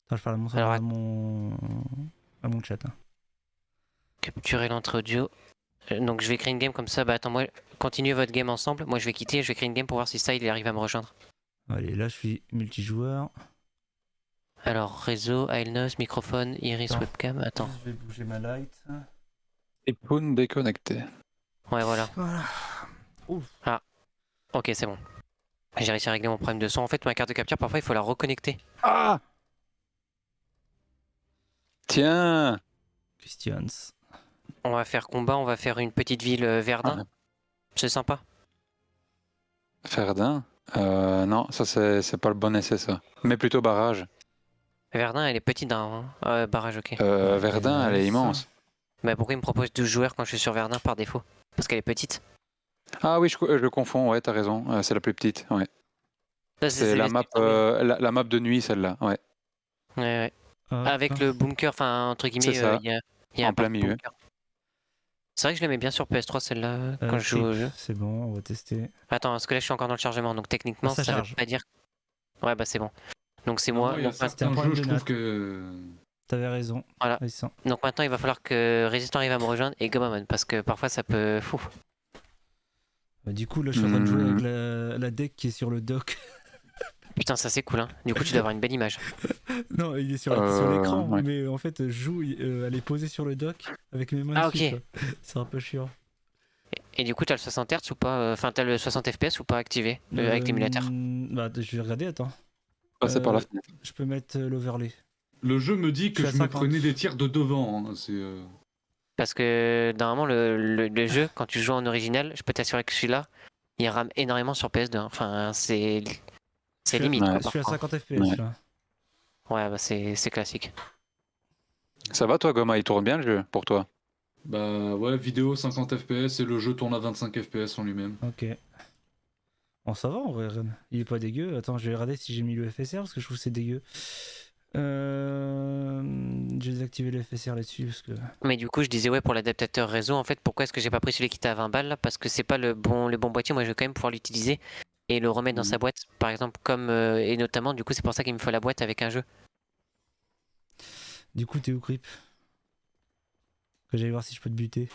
Attends, je parle Alors, à mon chat. Hein. capturer l'entrée audio. Donc je vais créer une game comme ça. Bah attends, moi, continuez votre game ensemble. Moi je vais quitter, je vais créer une game pour voir si ça il arrive à me rejoindre. Allez, là je suis multijoueur. Alors réseau, Ailnos, microphone, Iris, Attends. webcam. Attends. Je vais bouger ma light. Et Poon déconnecté. Ouais, voilà. Voilà. Ouf. Ah, ok, c'est bon. J'ai réussi à régler mon problème de son. En fait, ma carte de capture, parfois il faut la reconnecter. Ah! Tiens! Christians. On va faire combat, on va faire une petite ville Verdun. Ah. C'est sympa. Verdun? Non, ça c'est pas le bon essai ça. Mais plutôt barrage. Verdun, elle est petite d'un barrage, ok. Verdun, elle est immense. Bah pourquoi il me propose 12 joueurs quand je suis sur Verdun par défaut? Parce qu'elle est petite. Ah oui, je confonds, ouais, t'as raison. C'est la plus petite, ouais. Ça, C'est la map, la map de nuit, celle-là, ouais. Ouais, ouais. Hop. Avec le bunker, enfin entre guillemets, C'est ça. il y a En un plein milieu. bunker. C'est vrai que je l'aimais bien sur PS3 celle-là quand je joue au jeu. C'est bon, on va tester. Attends, parce que là je suis encore dans le chargement, donc techniquement ça ça charge. veut pas dire. Ouais bah c'est bon. Donc c'est Non, moi. il y a Donc, certains problème jeux, de je trouve notes. que. T'avais raison. Voilà. Récent. donc maintenant il va falloir que Résistant arrive à me rejoindre et Gomamon parce que parfois ça peut. Fou. Du coup, là je suis en train de jouer avec la deck qui est sur le dock. Putain, ça c'est cool hein. Du coup tu dois avoir une belle image. Non, il est sur l'écran, ouais. mais en fait, je joue, elle est posée sur le dock avec mes mains Ah, dessus. ok. Quoi. C'est un peu chiant. Et du coup t'as le 60 Hz ou pas? Enfin t'as le 60 FPS ou pas activé avec l'émulateur? Bah, je vais regarder, attends. Passer par la fenêtre. Je peux mettre l'overlay. Le jeu me dit que Je suis je à me 50. prenais des tirs de devant. Hein. C'est. Parce que normalement le jeu, quand tu joues en original, je peux t'assurer que celui-là, il rame énormément sur PS2. Hein. Enfin c'est limite. Ouais. Quoi, Je suis à parfois. 50 FPS Ouais. là. Ouais bah c'est classique. Ça va toi, Goma? Il tourne bien le jeu pour toi? Bah ouais, vidéo 50 FPS et le jeu tourne à 25 FPS en lui-même. Ok. Bon, ça va en vrai, Ren. Il est pas dégueu. Attends, je vais regarder si j'ai mis le FSR parce que je trouve que c'est dégueu. J'ai désactivé le FSR là-dessus parce que. Mais du coup, je disais ouais pour l'adaptateur réseau, en fait, pourquoi est-ce que j'ai pas pris celui qui était à 20 balles là? Parce que c'est pas le bon boîtier, moi je vais quand même pouvoir l'utiliser et le remettre dans sa boîte, par exemple, comme et notamment du coup c'est pour ça qu'il me faut la boîte avec un jeu. Du coup, t'es où, Creep? Que j'aille voir si je peux te buter.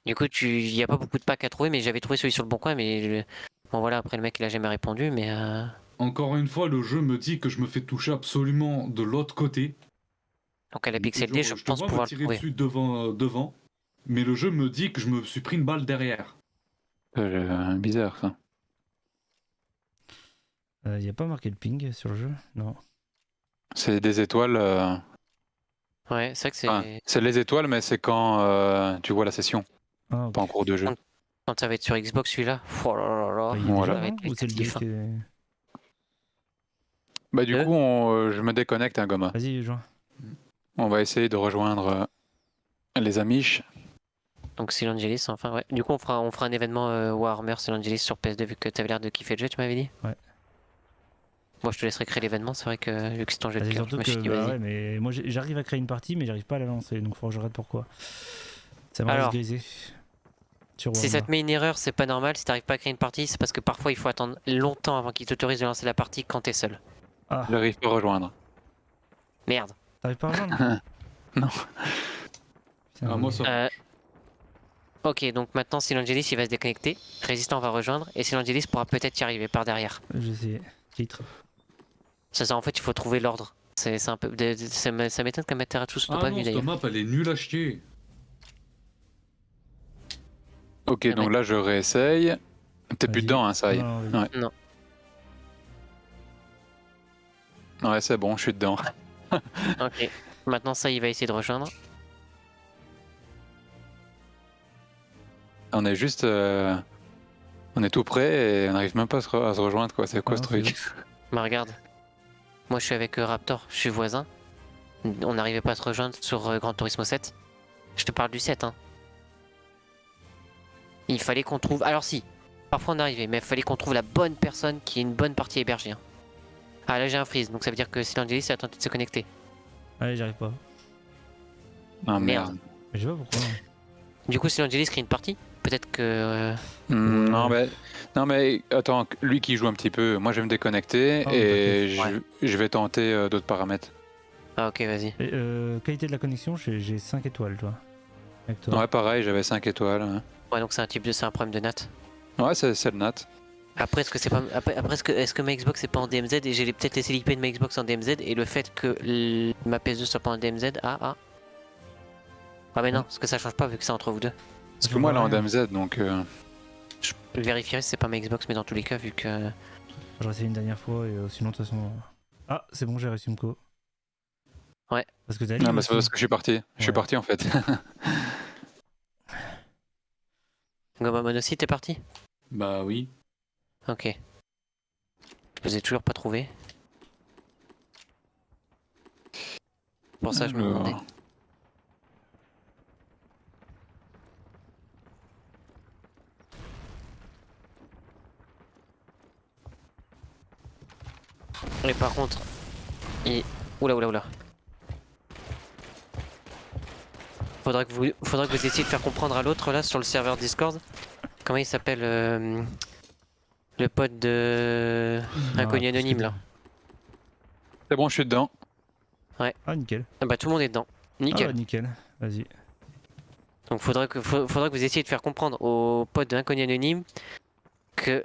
Du coup, il y a pas beaucoup de packs à trouver, mais j'avais trouvé celui sur le bon coin, mais bon voilà, après le mec il a jamais répondu, mais Encore une fois, le jeu me dit que je me fais toucher absolument de l'autre côté. donc à la Pixel D, je pense te vois pouvoir me le tirer trouver. dessus devant, mais le jeu me dit que je me suis pris une balle derrière. Bizarre ça. Y a pas marqué le ping sur le jeu? Non. C'est des étoiles. Ouais, c'est vrai que c'est C'est les étoiles, mais c'est quand tu vois la session, Ah, ok. pas en cours de jeu. quand ça va être sur Xbox celui-là. Oh là là là. Bah, il y a Voilà. déjà, Ça va non être Ou c'est le kiff, deck Bah du coup, je me déconnecte, hein, Goma. Vas-y, Jean. On va essayer de rejoindre les Amish. Donc c'est l'Angelis, enfin ouais. Du coup on fera un événement Warhammer c'est l'Angelis sur PS2 vu que t'avais l'air de kiffer le jeu, tu m'avais dit. Ouais. Moi je te laisserai créer l'événement, c'est vrai que vu que c'est ton jeu de Vas-y, cœur, je surtout me suis que dit bah, vas-y. ouais, mais moi j'arrive à créer une partie, mais j'arrive pas à la lancer, donc faut que je regarde pourquoi. Ça m'a Alors, grisé. Sur Si ça Warhammer. te met une erreur, c'est pas normal. Si t'arrives pas à créer une partie, c'est parce que parfois il faut attendre longtemps avant qu'il t'autorise de lancer la partie quand t'es seul. Ah, J'arrive pas à rejoindre. Merde. t'arrives pas à rejoindre? Non. Putain, Ah, moi ça. Euh, Ok, donc maintenant si l'Angelis il va se déconnecter, Résistant va rejoindre et si l'Angelis pourra peut-être y arriver par derrière. Je vais essayer. Titre. Ça en fait il faut trouver l'ordre. C'est un peu. Ça m'étonne qu'un Materatus soit Ah pas non, venu cette d'ailleurs. map elle est nulle à chier. Ok, Ah, donc là je réessaye. T'es plus Vas-y. dedans, hein, ça y est. Non, vas-y. Ouais. Non. Ouais, c'est bon, je suis dedans. Ok. Maintenant ça il va essayer de rejoindre. On est juste. On est tout près et on n'arrive même pas à se rejoindre, quoi. C'est quoi Ah, ce non, truc? Bah regarde. Moi je suis avec Raptor, je suis voisin. On n'arrivait pas à se rejoindre sur Gran Turismo 7. Je te parle du 7 hein. Il fallait qu'on trouve. Alors si, parfois on arrivait, mais il fallait qu'on trouve la bonne personne qui ait une bonne partie hébergée. Hein. Ah là j'ai un freeze, donc ça veut dire que si l'Angelis a tenté de se connecter. Allez, j'arrive pas. Ah Merde. merde. Mais je sais pas pourquoi. Du coup si l'Angelis crée une partie, peut-être que. Non mais attends, lui qui joue un petit peu, moi je vais me déconnecter Ah, et t'inquiète. je vais tenter d'autres paramètres. Ah, ok, vas-y. Et, qualité de la connexion, j'ai 5 étoiles, toi. Avec toi. Ouais, pareil, j'avais 5 étoiles. Hein. Ouais, donc c'est un type de. C'est un problème de NAT. Ouais, c'est le NAT. Après, est-ce que c'est pas. Après, est-ce que ma Xbox c'est pas en DMZ et j'ai peut-être laissé l'IP de ma Xbox en DMZ et le fait que ma PS2 soit pas en DMZ. Ah mais non, parce que ça change pas vu que c'est entre vous deux. Parce que moi là en rien. DMZ donc. Je vérifierai si c'est pas ma Xbox, mais dans tous les cas, vu que. Je vais essayer une dernière fois et sinon, de toute façon. Ah, c'est bon, j'ai réussi Mko. Ouais. Parce que t'as Non, dit. mais c'est parce que je suis parti. Je suis Ouais. parti en fait. Gomamon aussi, t'es parti? Bah oui. Ok. Je vous ai toujours pas trouvé. Pour ça, je me Alors. demandais. Et par contre, oula. Faudra que vous essayiez de faire comprendre à l'autre là sur le serveur Discord. Comment il s'appelle le pote de Inconnu Anonyme là. C'est bon, je suis dedans. Ah, nickel. Ah bah tout le monde est dedans. Nickel. Ah, nickel. Vas-y. Donc faudra que vous essayiez de faire comprendre au pote de Inconnu Anonyme que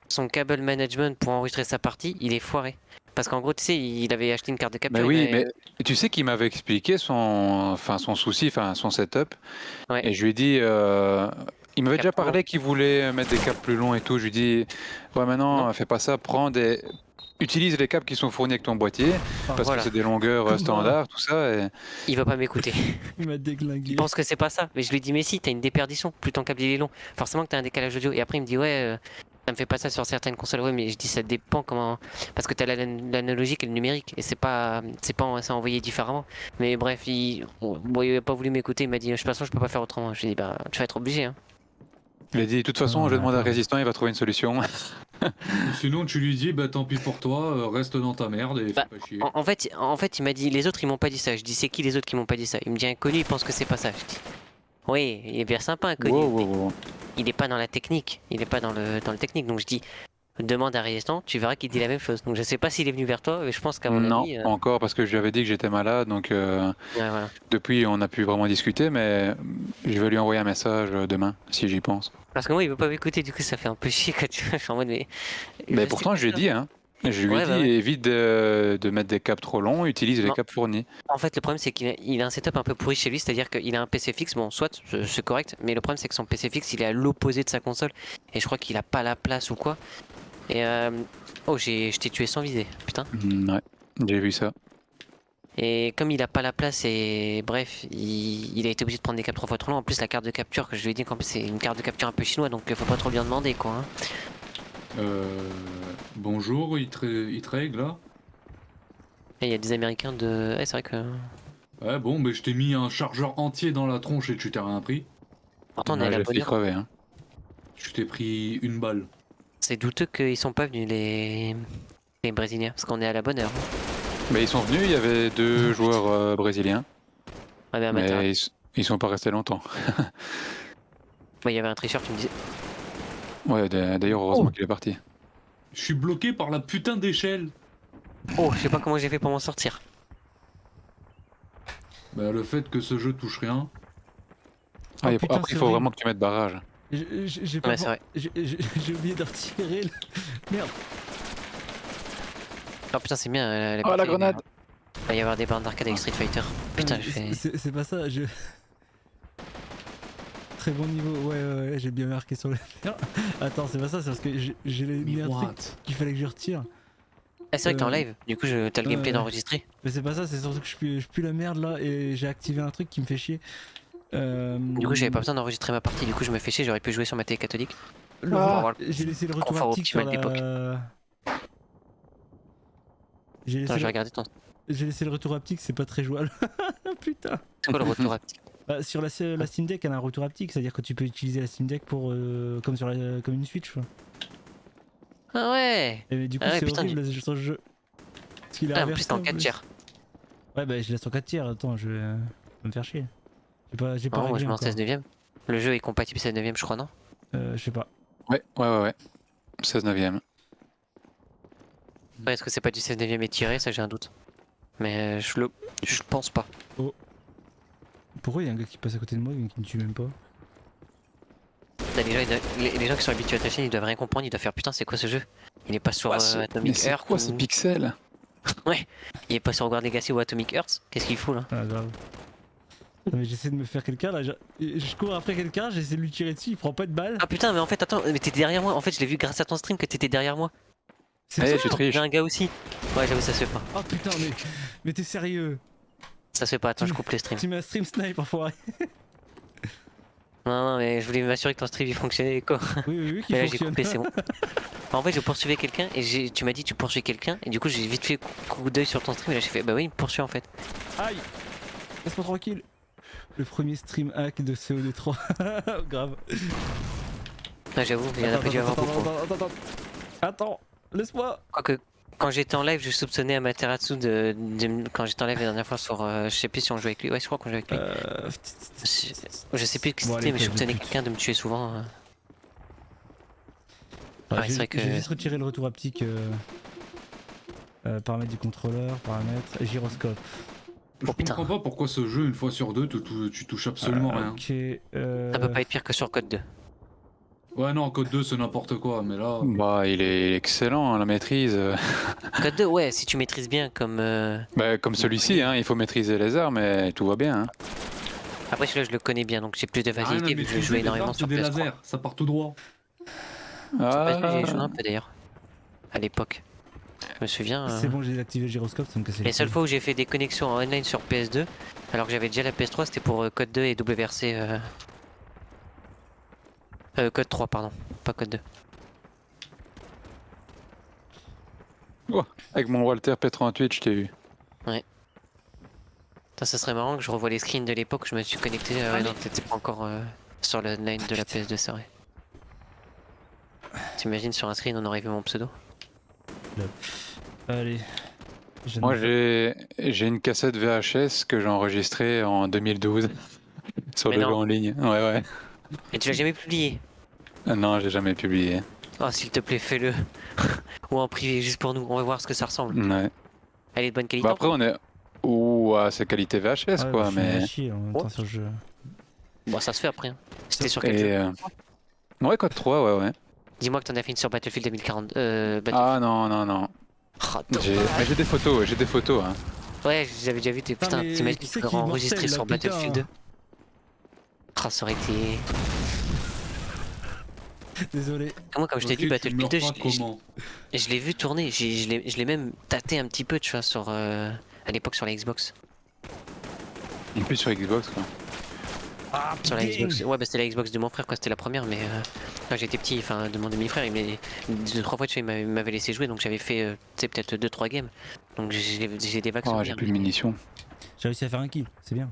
son cable management pour enregistrer sa partie, il est foiré. Parce qu'en gros, tu sais, il avait acheté une carte de capture. Mais oui, il avait- mais tu sais qu'il m'avait expliqué son souci, son setup. Ouais. Et je lui ai dit, il m'avait déjà Cap parlé qu'il voulait mettre des câbles plus longs et tout. Je lui ai dit, ouais, maintenant, Non. fais pas ça, utilise les câbles qui sont fournis avec ton boîtier, parce Voilà. que c'est des longueurs Comme moi. standards, tout ça. Et... Il va pas m'écouter. Il m'a déglingué. Il pense que c'est pas ça. Mais je lui dis, mais si, t'as une déperdition. Plus ton câble il est long. Forcément que t'as un décalage audio. Et après, il me dit, ouais, ça me fait pas ça sur certaines consoles. Ouais, mais je dis, ça dépend comment. Parce que t'as l'analogique et le numérique. Et c'est envoyé différemment. Mais bref, bon, il a pas voulu m'écouter. Il m'a dit, de toute façon, je peux pas faire autrement. Je lui ai dit, bah, tu vas être obligé. Hein. Il a dit, de toute façon, je vais demander à Résistant, il va trouver une solution. Sinon, tu lui dis, bah tant pis pour toi, reste dans ta merde et Bah, fais pas chier. En fait, il m'a dit, les autres, ils m'ont pas dit ça. Je dis, c'est qui les autres qui m'ont pas dit ça? Il me dit, Inconnu, il pense que c'est pas ça. Je dis, oui, il est bien sympa, Inconnu. Wow. Il est pas dans la technique, il est pas dans le technique. Donc je dis, demande à Résistant, tu verras qu'il dit la même chose. Donc je sais pas s'il est venu vers toi, mais je pense qu'à mon Non, avis. pas encore, parce que je lui avais dit que j'étais malade, donc Ouais, voilà. depuis, on a pu vraiment discuter, mais je vais lui envoyer un message demain, si j'y pense. Parce que moi, il veut pas m'écouter, du coup, ça fait un peu chier quand tu vois. Je suis en mode, mais. Mais pourtant, je lui ai dit, hein. Je lui ai Ouais, dit, bah ouais. évite de mettre des câbles trop longs, utilise les Non. câbles fournis. En fait, le problème, c'est qu'il a un setup un peu pourri chez lui, c'est-à-dire qu'il a un PC fixe, bon, soit c'est correct, mais le problème, c'est que son PC fixe, il est à l'opposé de sa console, et je crois qu'il a pas la place ou quoi. Et oh, je t'ai tué sans viser, putain. Ouais, j'ai vu ça. Et comme il a pas la place, et bref, il a été obligé de prendre des câbles 3 fois trop longs. En plus, la carte de capture, que je lui ai dit qu'en plus, c'est une carte de capture un peu chinoise, donc faut pas trop lui en demander, quoi. Hein. Bonjour, il te règle là. Et il y a des Américains de. Ouais, c'est vrai que. Ouais, bon, mais je t'ai mis un chargeur entier dans la tronche et tu t'es rien pris. Pourtant, on est à Ouais, la j'ai bonne failli heure. crever, hein. Tu t'es pris une balle. C'est douteux qu'ils sont pas venus, les Brésiliens, parce qu'on est à la bonne heure. Mais ils sont venus, il y avait deux joueurs brésiliens, Ouais, mais mais ils sont pas restés longtemps. il y avait un tricheur, tu me disais. Ouais, d'ailleurs, heureusement qu'il est parti. Je suis bloqué par la putain d'échelle. Oh, je sais pas comment j'ai fait pour m'en sortir. Bah, le fait que ce jeu touche rien. Ah, putain, après, c'est il faut horrible. vraiment que tu mettes barrage. J'ai pas. Ouais, c'est vrai. J'ai oublié de retirer le. Merde. Oh putain, c'est bien. Oh, la grenade! Il va y avoir des bornes d'arcade avec Street Fighter. Putain, je fais. C'est pas ça, je. Très bon niveau, ouais, j'ai bien marqué sur le. Attends, c'est pas ça, c'est parce que j'ai mis un truc qu'il fallait que je retire. Ah, c'est vrai que t'es en live, du coup, t'as le gameplay d'enregistrer. Mais c'est pas ça, c'est surtout que je pue la merde là et j'ai activé un truc qui me fait chier. Du coup, j'avais pas besoin d'enregistrer ma partie, du coup, je me fais chier, j'aurais pu jouer sur ma télé catholique. J'ai laissé le retour Confort haptique sur optimal d'époque. la. J'ai Attends, laissé, je vais regarder ton. j'ai laissé le retour haptique, c'est pas très jouable. Putain. C'est quoi le retour haptique? Bah, sur la Steam Deck, elle a un retour haptique, c'est-à-dire que tu peux utiliser la Steam Deck pour comme sur comme une Switch. Quoi. Ah ouais! Et du coup, Ah ouais, c'est putain, horrible sur le jeu. Parce qu'il est Ah, en inversé, plus, t'es en en 4 plus. tiers. Ouais, bah je laisse en 4 tiers, attends, je vais me faire chier. J'ai pas Ah, moi, réglé je mets en encore. 16 neuvième. Le jeu est compatible 16/9 je crois, non? Je sais pas. Ouais. 16/9. Ouais, est-ce que c'est pas du 16/9 étiré? Ça j'ai un doute. Mais je pense pas. Pourquoi il y a un gars qui passe à côté de moi mais qui me tue même pas? Putain, les gens qui sont habitués à ta chaîne, ils doivent rien comprendre, ils doivent faire putain c'est quoi ce jeu? Il est pas sur Mais Atomic c'est Heart quoi ces pixels? Ouais, il est pas sur Hogwarts Legacy ou Atomic Heart? Qu'est-ce qu'il fout là? Ah grave. Non mais j'essaie de me faire quelqu'un là, je cours après quelqu'un, j'essaie de lui tirer dessus, il prend pas de balle. Ah putain mais en fait attends, mais t'étais derrière moi, en fait je l'ai vu grâce à ton stream que t'étais derrière moi. C'est Eh, toi. tu triches. J'ai un gars aussi. Ouais j'avoue ça se fait pas. Oh putain mais t'es sérieux? Ça se fait pas, attends je coupe le stream. Tu mets un stream snipe enfoiré. Non mais je voulais m'assurer que ton stream il fonctionnait quoi. Oui qui Mais là j'ai fonctionne. coupé c'est bon. En fait je poursuivais quelqu'un et tu m'as dit tu poursuis quelqu'un et du coup j'ai vite fait coup d'œil sur ton stream et là j'ai fait bah oui il me poursuit en fait. Aïe. Laisse-moi tranquille. Le premier stream hack de COD3. Grave. Ah j'avoue il y en a pas dû avoir beaucoup. Attends, laisse-moi. Quoique quand j'étais en live je soupçonnais Amaterasu quand j'étais en live la dernière fois sur je sais plus si on jouait avec lui. Ouais je crois qu'on jouait avec lui. Je sais plus qui Bon, c'était allez, mais je cause de soupçonnais pute. quelqu'un de me tuer souvent. Ouais, c'est vrai que. Je vais juste retirer le retour haptique. Paramètres du contrôleur, paramètres, gyroscope. Je putain. comprends pas pourquoi ce jeu, une fois sur deux, tu touches absolument rien. Ok. Ça peut pas être pire que sur Code 2. Ouais, non, Code 2 c'est n'importe quoi, mais là. Bah, il est excellent, hein, la maîtrise. Code 2, ouais, si tu maîtrises bien comme. Bah, comme celui-ci, hein, il faut maîtriser les armes et tout va bien. Hein. Après celui-là je le connais bien donc j'ai plus de Rien à facilité vu que je maîtriser, jouais les énormément armes, sur c'est des PS3. lasers, ça part tout droit. J'ai joué un peu d'ailleurs. À l'époque. Je me souviens. C'est bon, j'ai désactivé le gyroscope, ça me cassait Les seules fois où j'ai fait des connexions en online sur PS2, alors que j'avais déjà la PS3, c'était pour Code 2 et WRC. Code 3, pardon, pas Code 2. Oh, avec mon Walter P38, je t'ai eu. Putain, ça serait marrant que je revoie les screens de l'époque où je me suis connecté. Ouais, non, t'étais pas encore sur le online de la PS2, c'est vrai. T'imagines sur un screen on aurait vu mon pseudo? Allez. Moi, j'ai une cassette VHS que j'ai enregistrée en 2012 sur Mais le non. jeu en ligne. Ouais. Et tu l'as jamais publié? Non, j'ai jamais publié. Oh s'il te plaît fais-le. Ou en privé juste pour nous, on va voir ce que ça ressemble. Ouais. Elle est de bonne qualité. Bah après, on est. Ouh, c'est qualité VHS Ouais, quoi, je suis mais. à chier en même temps sur le jeu. Bon ça se fait après. Hein. C'était sur quel Et, jeu? Ouais, Code 3, ouais. Dis-moi que t'en as fait une sur Battlefield 2040. Ah non. Oh, Mais j'ai des photos, hein. Ouais, j'avais déjà vu tes putain, mais t'imagines qui tu c'est peux qui est enregistrer mortel, sur là, putain. Battlefield 2. Ah, ça aurait été. Désolé. Moi, comme je t'ai Ok, dit, tu Battlefield 2, meurs pas comment? je l'ai vu tourner, je l'ai même tâté un petit peu, tu vois, sur. À l'époque sur la Xbox. En plus sur Xbox, quoi. Ah Sur la putain. Xbox. Ouais, bah c'était la Xbox de mon frère, quoi, c'était la première, mais quand j'étais petit, enfin, de mon demi-frère, il m'avait 2-3 fois, tu vois, il m'avait laissé jouer, donc j'avais fait, tu sais, peut-être 2-3 games. Donc j'ai des vagues Oh, j'ai souvenirs, plus de mais- munitions. J'ai réussi à faire un kill, c'est bien.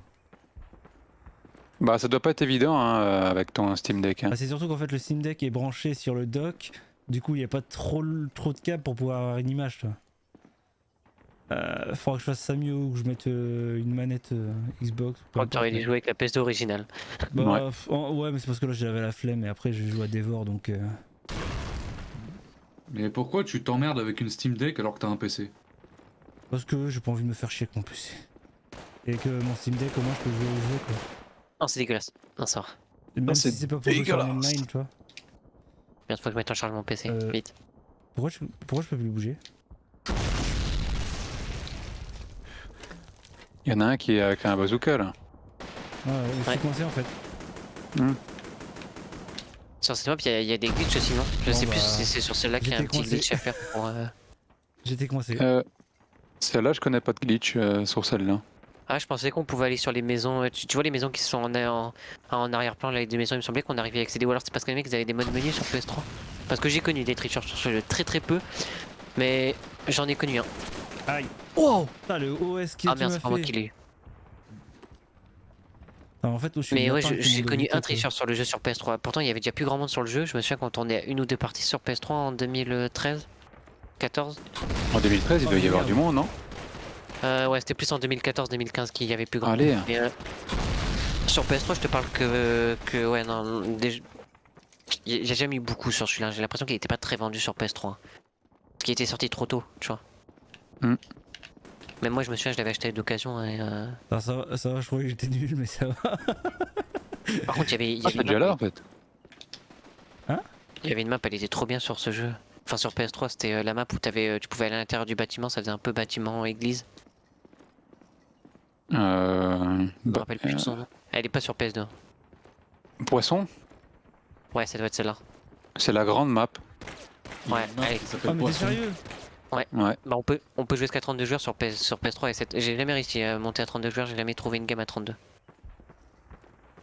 Bah, ça doit pas être évident hein, avec ton Steam Deck. Hein. Bah, c'est surtout qu'en fait le Steam Deck est branché sur le dock, du coup il n'y a pas trop de câbles pour pouvoir avoir une image. Toi. Faudra que je fasse ça mieux ou que je mette une manette Xbox. Je crois que t'aurais dû jouer avec la PS2 originale. Bah, Ouais. ouais mais c'est parce que là j'avais la flemme et après je joue à Devor donc... Mais pourquoi tu t'emmerdes avec une Steam Deck alors que t'as un PC? Parce que j'ai pas envie de me faire chier avec mon PC. Et que mon Steam Deck au moins je peux jouer au jeu quoi. Non, c'est dégueulasse. Non, ça va. Même c'est si c'est pas pour jouer sur dégueulasse. online tu vois. Bien, faut que je mette en charge mon PC, vite. Pourquoi je peux plus bouger? Il y en a un qui est avec un bazooka là. Ah ouais, je suis Ouais. coincé en fait. Sur cette map, il y a des glitches aussi, non? Je Bon, sais plus bah, si c'est sur celle-là qu'il y a un j'étais petit coincé. glitch à faire pour. J'étais coincé. Celle-là, je connais pas de glitch sur celle-là. Ah, je pensais qu'on pouvait aller sur les maisons. Tu vois les maisons qui sont en arrière-plan, là, les deux maisons, il me semblait qu'on arrivait à accéder. Ou alors c'est parce que les mecs ils avaient des modes menus sur PS3. Parce que j'ai connu des tricheurs sur ce jeu, très peu. Mais j'en ai connu un. Aïe. Wow! Putain le OS qui Ah tu merde, m'as c'est pas moi fait. qui l'ai eu. Enfin, en fait, je suis Mais le ouais, lapin qui j'ai m'ont connu donné un quoi. tricheur sur le jeu sur PS3. Pourtant, il y avait déjà plus grand monde sur le jeu. Je me souviens quand on est à une ou deux parties sur PS3 en 2013, 14. En 2013, il Oh, devait y avoir merde. du monde, non? Ouais, c'était plus en 2014-2015 qu'il y avait plus grand Allez. monde. Mais, Sur PS3, je te parle ouais, non, il y a jamais eu beaucoup sur celui-là. J'ai l'impression qu'il était pas très vendu sur PS3. Hein. Parce qu'il était sorti trop tôt, tu vois. Même moi, je me souviens, je l'avais acheté d'occasion. Et ça va, je croyais que j'étais nul, mais ça va. Par contre, il y avait déjà là en fait. il y avait une map, elle était trop bien sur ce jeu. Enfin, sur PS3, c'était la map où tu pouvais aller à l'intérieur du bâtiment, ça faisait un peu bâtiment église. Je me rappelle plus de son nom. Elle est pas sur PS2. Poisson, Ouais, ça doit être celle-là. c'est la grande map. Ouais, Il y a une map allez. qui s'appelle Ah, mais t'es Poisson. sérieux? Ouais. Bah, on peut jouer jusqu'à 32 joueurs sur PS3 et 7. J'ai jamais réussi à monter à 32 joueurs, j'ai jamais trouvé une game à 32.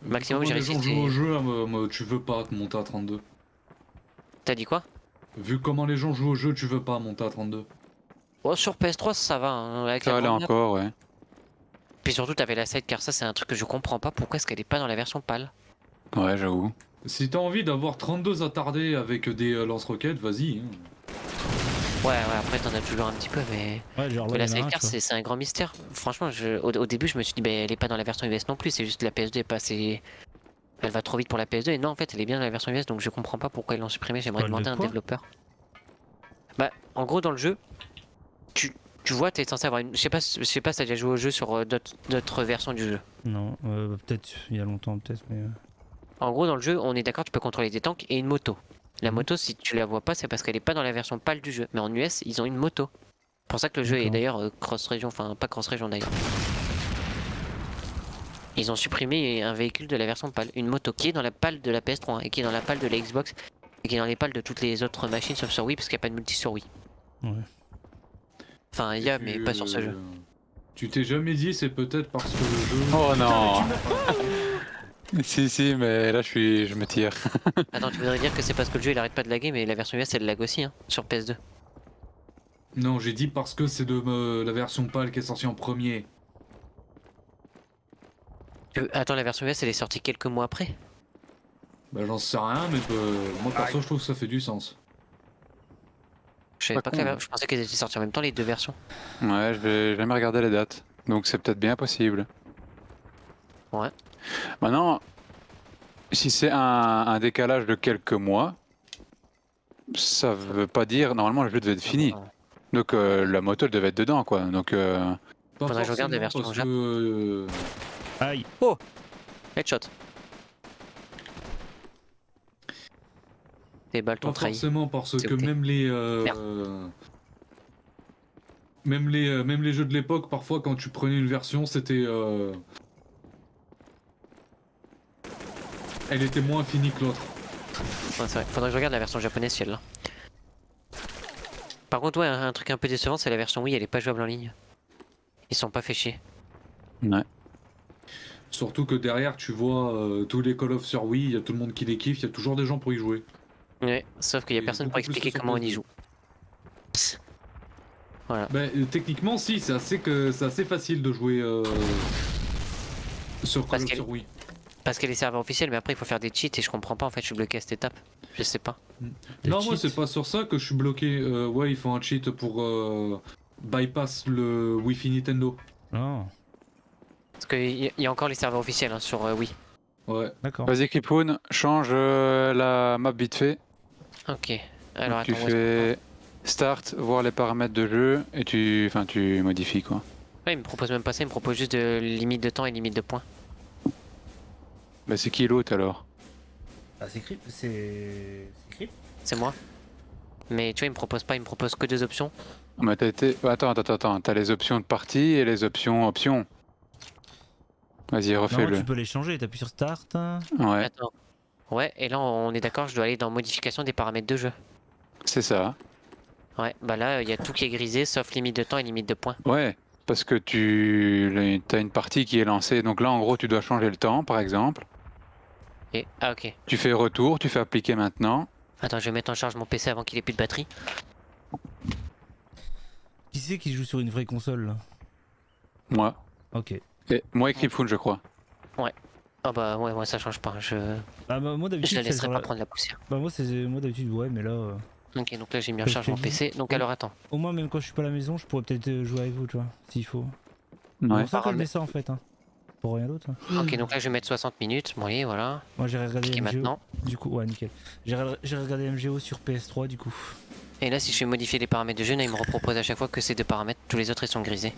Maximum, Vu j'ai comment les réussi, gens jouent au c'est- jeu, tu veux pas te monter à 32. T'as dit quoi? Vu comment les gens jouent au jeu, tu veux pas monter à 32. Oh, sur PS3, ça va, hein, avec Ça la allait grande map. encore, ouais. Puis surtout, t'avais la sidecar, ça c'est un truc que je comprends pas, pourquoi est-ce qu'elle est pas dans la version pâle? Ouais, j'avoue. Si t'as envie d'avoir 32 attardés avec des lance-roquettes, vas-y. Hein. Ouais, après t'en as toujours un petit peu, mais... Ouais, genre Mais là, la il y en a un, sidecar, tu vois. c'est un grand mystère. Franchement, au début, je me suis dit, bah, elle est pas dans la version US non plus, c'est juste la PS2 est passée... Elle va trop vite pour la PS2, et non, en fait, elle est bien dans la version US, donc je comprends pas pourquoi ils l'ont supprimée, j'aimerais Parle de demander à un quoi? développeur. Bah, en gros, dans le jeu, tu vois, t'es censé avoir une... Je sais pas si t'as déjà joué au jeu sur d'autres versions du jeu. Non, peut-être il y a longtemps, peut-être, mais. En gros, dans le jeu, on est d'accord, tu peux contrôler des tanks et une moto. La Mhm. moto, si tu la vois pas, c'est parce qu'elle est pas dans la version pâle du jeu. Mais en US, ils ont une moto. C'est pour ça que le jeu est D'accord. d'ailleurs cross-région, enfin pas cross-région d'ailleurs. Ils ont supprimé un véhicule de la version pâle, une moto qui est dans la pâle de la PS3 et qui est dans la pâle de la Xbox et qui est dans les pâles de toutes les autres machines sauf sur Wii parce qu'il n'y a pas de multi sur Wii. Ouais. Enfin, il y a, mais pas sur ce jeu. Tu t'es jamais dit, c'est peut-être parce que le jeu. Oh non. Si, mais là je me tire. Attends, tu voudrais dire que c'est parce que le jeu il arrête pas de laguer, mais la version US elle lag aussi, hein, sur PS2. Non, j'ai dit parce que c'est de la version pâle qui est sortie en premier. Attends, la version US elle est sortie quelques mois après. Bah j'en sais rien, mais moi perso je trouve que ça fait du sens. Je savais Pas pas con, que ouais. je pensais qu'elles étaient sorties en même temps les deux versions. Ouais, je vais jamais regarder les dates. Donc c'est peut-être bien possible. Ouais. Maintenant, si c'est un décalage de quelques mois, ça veut pas dire. Normalement, le jeu devait être fini. Donc la moto elle devait être dedans, quoi. Donc Pas Faudrait que je regarde la version parce Jap. que Aïe. Headshot. Des balles pas t'ont trahi. forcément parce C'est que ok. même les jeux de l'époque, parfois quand tu prenais une version, c'était elle était moins finie que l'autre. Ouais, c'est vrai. Faudrait que je regarde la version japonaise si elle là. Par contre, ouais, un truc un peu décevant, c'est la version Wii, elle est pas jouable en ligne. Ils sont pas fait chier. ouais. Surtout que derrière, tu vois tous les Call of sur Wii, il y a tout le monde qui les kiffe, il y a toujours des gens pour y jouer. Ouais, sauf qu'il y a Et personne pour beaucoup plus expliquer que sur comment on y PS2. joue. Voilà. Bah, techniquement, si, c'est assez facile de jouer sur Call Parce of qu'elle- sur Wii. Parce qu'elle est serveur officiel, mais après il faut faire des cheats et je comprends pas en fait, je suis bloqué à cette étape. Je sais pas. Des Non, moi, cheats. c'est pas sur ça que je suis bloqué. Ouais, ils font un cheat pour bypass le Wi-Fi Nintendo. Non, Parce qu'il y a encore les serveurs officiels hein, sur Wii. Ouais. d'accord. Vas-y, Kripoun, change la map vite fait. Ok. Alors Donc, tu attends, fais start, voir les paramètres de jeu et tu modifies quoi. ouais, il me propose même pas ça, il me propose juste de limite de temps et limite de points. Bah c'est qui l'autre alors? Ah, c'est Crypt. C'est Crypt. C'est moi. Mais tu vois, il me propose pas, il me propose que deux options. Bah t'as été... Attends, t'as les options de partie et les options. Vas-y, Non, refais-le. tu peux les changer. T'appuies sur Start. Ouais, Attends. Ouais, et là on est d'accord, je dois aller dans modification des paramètres de jeu. c'est ça. Ouais, bah là il y a tout qui est grisé sauf limite de temps et limite de points. Ouais, parce que t'as une partie qui est lancée. Donc là, en gros, tu dois changer le temps, par exemple. Et ah ok. Tu fais retour, tu fais appliquer maintenant. Attends, je vais mettre en charge mon PC avant qu'il ait plus de batterie. Qui c'est qui joue sur une vraie console là? Moi. Ok. Et moi et Kripoun, je crois. Ah bah ouais, moi ça change pas. Je Ah bah moi d'habitude la c'est laisserai sur pas la... prendre la poussière. Bah moi c'est moi d'habitude ouais mais là Ok, donc là j'ai mis en Comme charge je mon te dis. PC. Donc Oui. alors attends. au moins même quand je suis pas à la maison je pourrais peut-être jouer avec vous tu vois s'il faut. C'est Ouais. pour ça Alors, qu'elle mais- met ça en fait hein. pour rien d'autre. Hein. Ok, donc là je vais mettre 60 minutes. Bon, allez, voilà. Moi j'ai regardé Cliquez MGO. maintenant. Du coup, ouais, nickel. J'ai regardé MGO sur PS3 du coup. Et là, si je fais modifier les paramètres de jeu, là, il me repropose à chaque fois que ces deux paramètres. Tous les autres, ils sont grisés.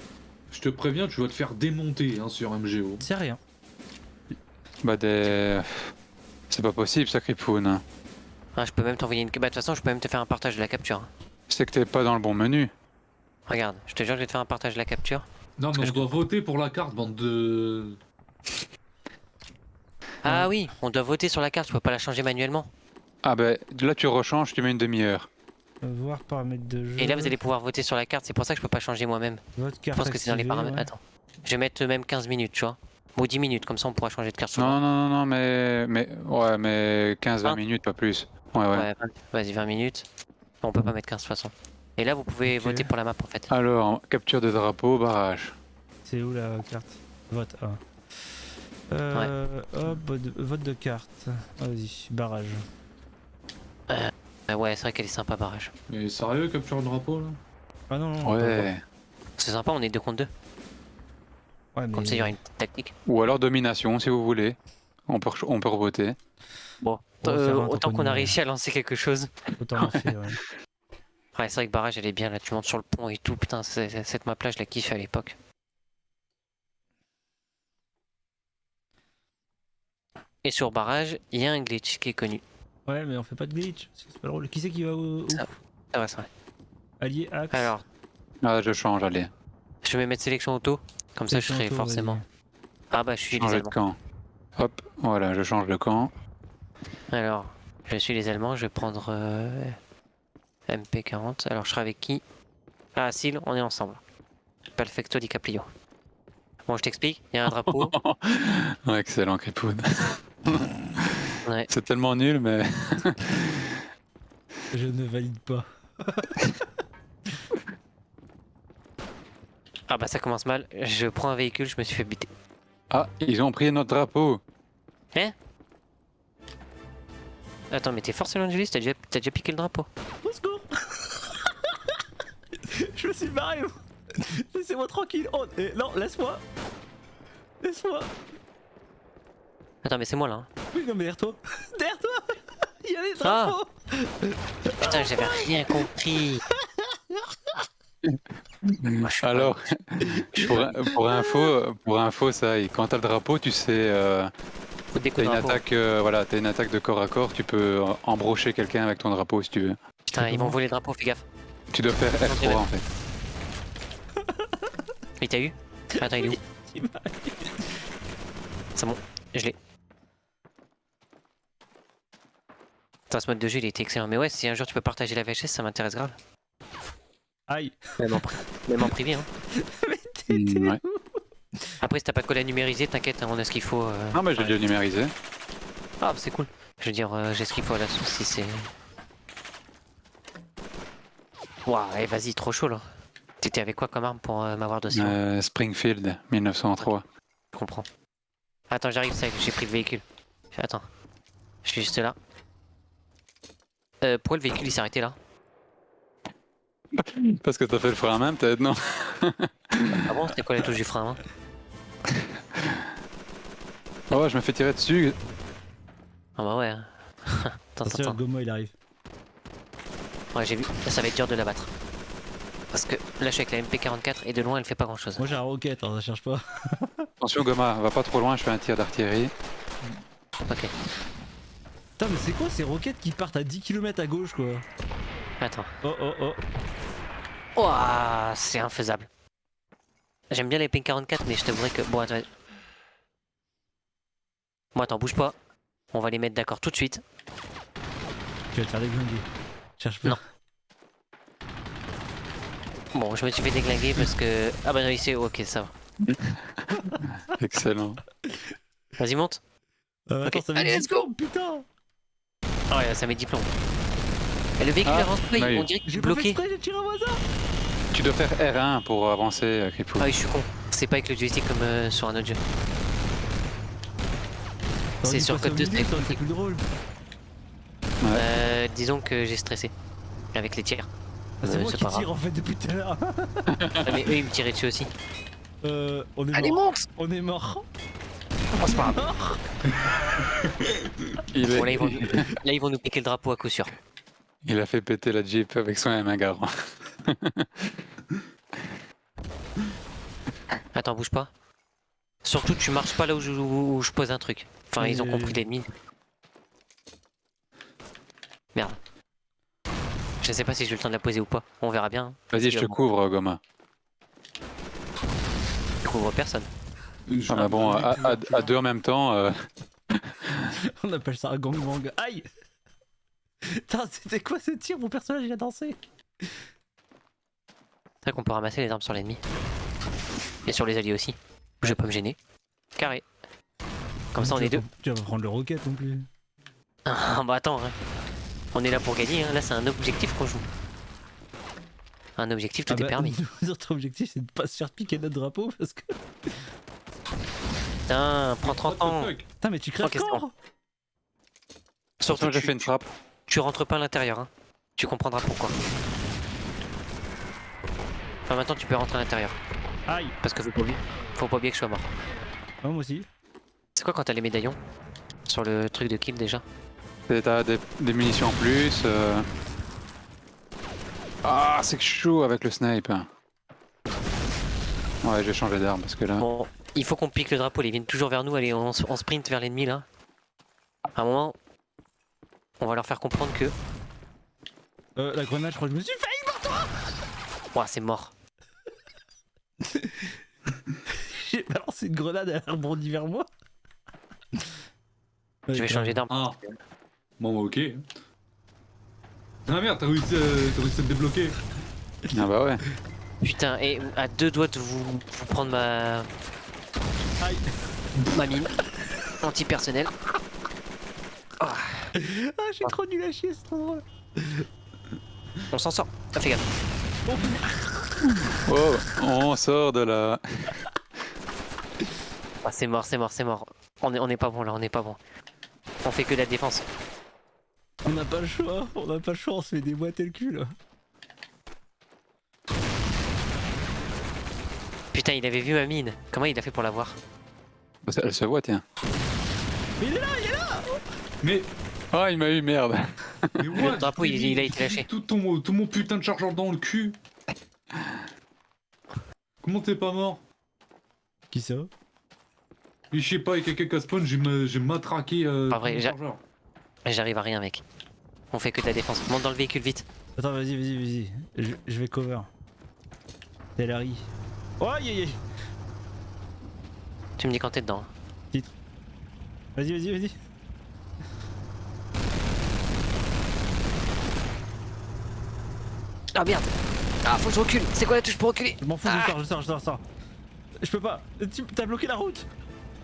Je te préviens, tu vas te faire démonter hein, sur MGO. C'est rien. Bah des... C'est pas possible ça Kripoun. Ah, je peux même t'envoyer une... Bah, de toute façon, je peux même te faire un partage de la capture. C'est que t'es pas dans le bon menu. Regarde, je te jure que je vais te faire un partage de la capture. Non mais on doit voter pour la carte, bande de... Ah oui, on doit voter sur la carte, je peux pas la changer manuellement. Ah bah là tu rechanges, tu mets une demi-heure. Voir paramètres de jeu. Et là, vous allez pouvoir voter sur la carte, c'est pour ça que je peux pas changer moi-même. Votre Je carte pense que c'est dans les activée, paramètres. ouais. Attends, je vais mettre même 15 minutes, tu vois. Ou 10 minutes, comme ça on pourra changer de carte sur Non, mais 15-20 Ah. minutes, pas plus. Ouais. Ouais, vas-y, 20 minutes. On peut pas mettre 15 de toute façon. Et là, vous pouvez Ok. voter pour la map en fait. Alors, capture de drapeau, barrage. C'est où la carte? Vote 1. Hop, vote de carte. Vas-y, barrage. Ouais, c'est vrai qu'elle est sympa, barrage. Mais sérieux, capture de drapeau là? Ah non, non. Ouais. C'est sympa, on est 2 contre 2. Ouais, mais... Comme ça, il y aura une petite tactique. Ou alors domination si vous voulez. On peut revoter. Bon, On va faire un autant qu'on a tournoi. réussi à lancer quelque chose. Autant lancer, ouais. Ouais, c'est vrai que barrage, elle est bien là, tu montes sur le pont et tout. Putain, cette map là, je la kiffe à l'époque. Et sur barrage, il y a un glitch qui est connu. Ouais, mais on fait pas de glitch. C'est pas drôle. Qui c'est qui va où? Ça. Ah ouais, c'est vrai. Allié, axe. Alors, Ah, je change, allez. je vais mettre sélection auto. Comme ça, je Sélection serai auto, forcément. vas-y. Ah bah, je suis les Changer de Allemands. camp. Hop, voilà, je change de camp. Alors, je suis les Allemands, je vais prendre MP40. Alors, je serai avec qui? Ah, Sil, on est ensemble. Perfecto DiCaprio. Bon, je t'explique, il y a un drapeau. Ouais, excellent, Kripoun. Ouais. C'est tellement nul, mais. Je ne valide pas. Ah bah, ça commence mal. Je prends un véhicule, je me suis fait buter. Ah, ils ont pris notre drapeau. Attends, mais t'es forcément Angelis, t'as déjà piqué le drapeau. Au secours. Je me suis barré. Laissez-moi tranquille. Oh, non, laisse-moi. Laisse-moi. Attends, mais c'est moi là. Hein. Oui, non, mais derrière toi. Derrière toi. Il y a des Ah. drapeaux. Putain, j'avais rien compris. Moi, je suis Alors, pour info, ça, et quand t'as le drapeau, tu sais, Faut des t'as coups une de drapeau. attaque, t'as une attaque de corps à corps, tu peux embrocher quelqu'un avec ton drapeau si tu veux. Putain, ils vont voler le drapeau, fais gaffe. Tu dois faire F3 en fait. Mais t'as eu? Attends, il est où? C'est bon, je l'ai. Putain, ce mode de jeu il était excellent. Mais ouais, si un jour tu peux partager la VHS, ça m'intéresse grave. Aïe. Même en privé. Hein. Mais t'es Ouais. où? Après, si t'as pas de coller à numériser, t'inquiète, hein, on a ce qu'il faut. Non, mais j'ai ouais. déjà numérisé. Ah, bah, c'est cool. Je veux dire, j'ai ce qu'il faut à la source si c'est. Waouh, allez, vas-y, trop chaud là. T'étais avec quoi comme arme pour m'avoir dossier? Springfield, 1903. Je comprends. Attends, j'arrive, ça, j'ai pris le véhicule. Attends. Je suis juste là. Pourquoi le véhicule il s'est arrêté là? Parce que t'as fait le frein à main peut-être, non? Ah bon, c'était quoi la touche du frein hein? Oh, je me fais tirer dessus. Ah bah ouais. Attends, Attention, attends. Gomo il arrive. Ouais, j'ai vu. Ça va être dur de l'abattre. Parce que là, je suis avec la MP44 et de loin, elle fait pas grand chose. Moi j'ai un roquette, hein, ça cherche pas. Attention, Goma, va pas trop loin, je fais un tir d'artillerie. Ok. Putain, mais c'est quoi ces roquettes qui partent à 10 km à gauche quoi? Attends. Oh oh oh. Ouah, c'est infaisable. J'aime bien les MP44, mais je t'avouerais que. Bon, attends. Bon, attends, bouge pas. On va les mettre d'accord tout de suite. Tu vas te faire déglinguer. Cherche pas. Non. Bon, je me suis fait déglinguer parce que. Ah bah non, il sait. Ok, ça va. Excellent. Vas-y, monte. Attends, ça va Allez, être let's go. putain. Ah ouais, ça met 10 plombs. Et le véhicule Ah, avance pas, oui. on dirait qu'il est J'ai pas fait bloqué. exprès, j'ai tiré au hasard. Tu dois faire R1 pour avancer, Kripou. Ah oui, je suis con. C'est pas avec le joystick comme sur un autre jeu. C'est sur Code 2, c'est plus drôle. disons que j'ai stressé. Avec les tirs. Ah, c'est moi c'est qui pas grave. tire en fait depuis tout à l'heure. Ah, mais eux ils me tiraient dessus aussi. On est Allez, mort. monte! On est mort. Oh, c'est pas grave. Il, Bon, là, est- ils vont nous piquer le drapeau à coup sûr. il a fait péter la Jeep avec son M1 garant. Attends, bouge pas. Surtout, tu marches pas là où je pose un truc. Enfin, ils ont compris l'ennemi. Merde. Je sais pas si j'ai eu le temps de la poser ou pas. On verra bien. Vas-y, je te couvre, Goma. Je couvre personne. Ah, mais bon, à deux en même temps. On appelle ça un gangbang. Aïe. Putain, c'était quoi ce tir? Mon personnage il a dansé. C'est vrai qu'on peut ramasser les armes sur l'ennemi. Et sur les alliés aussi. Je vais pas me gêner. Carré. Comme ça on est deux. Tu vas pas prendre le roquette non plus. Ah bah attends, hein. On est là pour gagner, hein. Là c'est un objectif qu'on joue. Un objectif, tout est permis. Notre objectif c'est de pas se faire piquer notre drapeau parce que. Putain, prends 30 ans. Putain, mais tu crèves Ok, c'est quand? Surtout J'ai fait une frappe. tu rentres pas à l'intérieur, hein. Tu comprendras pourquoi. Enfin maintenant tu peux rentrer à l'intérieur. Aïe. Parce que faut pas oublier que je sois mort. Ah, moi aussi. C'est quoi quand t'as les médaillons? Sur le truc de kill déjà? T'as des munitions en plus. Ah, c'est chaud avec le snipe. Ouais, j'ai changé d'arme parce que là. Bon, il faut qu'on pique le drapeau, ils viennent toujours vers nous, allez on sprint vers l'ennemi là. À un moment, on va leur faire comprendre que... La grenade, je crois que je me suis failli. Ouah, c'est mort. J'ai balancé une grenade, elle a rebondi vers moi. Je vais changer d'arme. Ah. Bon, bah, ok. Ah merde, t'as réussi à te débloquer. Ah bah ouais. Putain, et à deux doigts de vous prendre ma mine. Anti-personnel. Ah, j'ai trop nul à chier, c'est trop drôle. On s'en sort. Ah, fais gaffe. Oh, on sort de là. Ah, c'est mort, c'est mort, c'est mort. On est pas bon là, on est pas bon. On fait que de la défense. On n'a pas le choix, on se fait déboîter le cul là. Putain, il avait vu ma mine. Comment il a fait pour la voir? Elle se voit, tiens. Mais il est là. Mais, Ah, il m'a eu, merde. mais what, Le drapeau, il a été lâché. Tout mon putain de chargeur dans le cul. Comment t'es pas mort? Qui ça? Mais je sais pas, il y a quelqu'un qui a spawn, j'ai matraqué Pas vrai, tout mon chargeur. J'arrive à rien, mec. On fait que de la défense. Monte dans le véhicule vite. Attends, vas-y. Je vais cover. C'est Larry. Oh, aïe aïe aïe. Tu me dis quand t'es dedans. Vas-y. Ah merde. Ah, faut que je recule. C'est quoi la touche pour reculer? Je m'en fous, Ah. je sors. Je peux pas. T'as bloqué la route.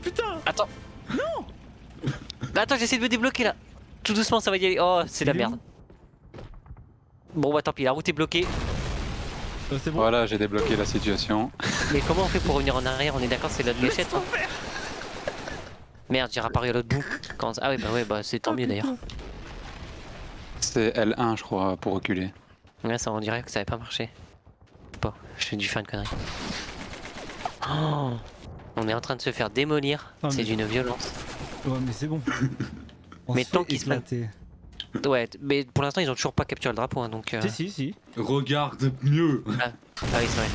Putain. Attends. Non. Attends, j'essaie de me débloquer là. Tout doucement, ça va y aller. Oh, c'est de la Il est merde. Bon bah tant pis, la route est bloquée. C'est bon. Voilà, j'ai débloqué la situation. Mais comment on fait pour revenir en arrière? On est d'accord, c'est l'autre gâchette. Hein. Merde, j'ai réapparu à l'autre bout. Ah ouais, bah c'est tant mieux d'ailleurs. C'est L1, je crois, pour reculer. Ouais, ça on dirait que ça avait pas marché. Je sais pas, j'ai dû faire une connerie. Oh, on est en train de se faire démolir. Ah, C'est mais- d'une violence. Ouais, mais c'est bon. On Mais se tant fait qu'ils se éclater. Ouais, mais pour l'instant ils ont toujours pas capturé le drapeau hein, donc. Si. Regarde mieux. Ah oui, c'est vrai.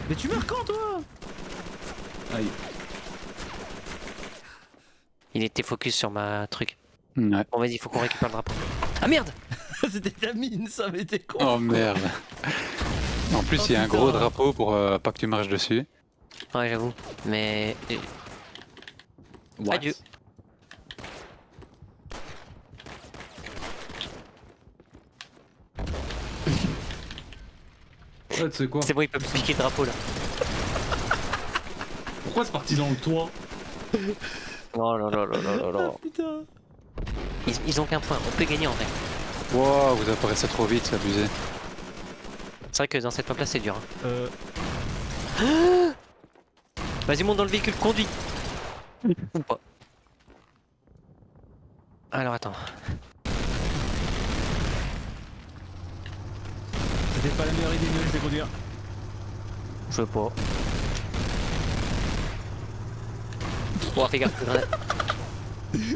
Mais tu meurs quand toi? Aïe. Il était focus sur ma truc. Ouais. Bon, vas-y, faut qu'on récupère le drapeau. Ah merde! C'était ta mine, ça m'était con. Oh merde. En plus, Oh, il y a un putain. gros drapeau pour pas que tu marches dessus. Ouais, j'avoue. Mais. What? Adieu. Ouais, tu sais quoi? C'est bon, ils peuvent piquer le drapeau là. Pourquoi c'est parti dans le toit? Oh là là là là là là. Ah, putain. Ils ont qu'un point, on peut gagner en vrai. Wow, vous apparaissez trop vite, c'est abusé. C'est vrai que dans cette map là c'est dur. Hein. Vas-y, monte dans le véhicule, conduis. Ou pas. Alors attends. C'était pas la meilleure idée, mais je vais conduire. Je veux pas. Oh, fais gaffe, grenade.